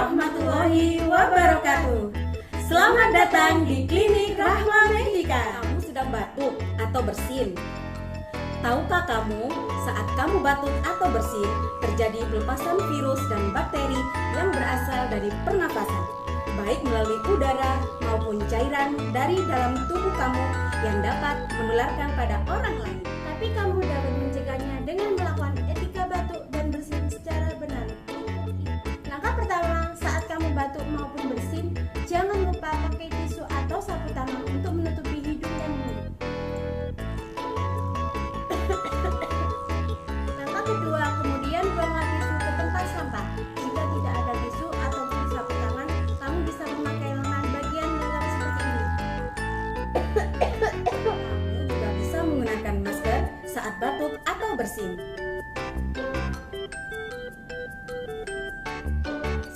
warahmatullahi wabarakatuh. Selamat datang di Klinik Rahma Medika. Kamu sedang batuk atau bersin? Tahukah kamu, saat kamu batuk atau bersin, terjadi pelepasan virus dan bakteri yang berasal dari pernafasan, baik melalui udara maupun cairan dari dalam tubuh kamu yang dapat menularkan pada orang lain. Tapi kamu dapat mencegahnya dengan melakukan etika batuk dan bersin secara benar. Langkah pertama, saat kamu batuk maupun bersin, jangan lupa pakai tisu atau sapu tangan untuk menutupi hidung dan mulut. Langkah kedua, kemudian buanglah tisu ke tempat sampah. Jika tidak ada tisu ataupun sapu tangan, kamu bisa memakai lengan bagian dalam seperti ini. Kamu juga bisa menggunakan masker saat batuk atau bersin.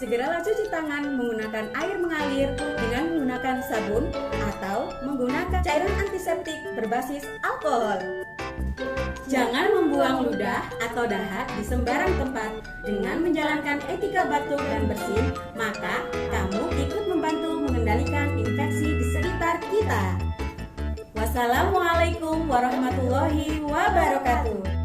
Segeralah cuci tangan menggunakan air mengalir dengan menggunakan sabun atau menggunakan cairan antiseptik berbasis alkohol. Jangan membuang ludah atau dahak di sembarang tempat. Dengan menjalankan etika batuk dan bersin, maka kamu ikut membantu mengendalikan infeksi di sekitar kita. Wassalamualaikum warahmatullahi wabarakatuh.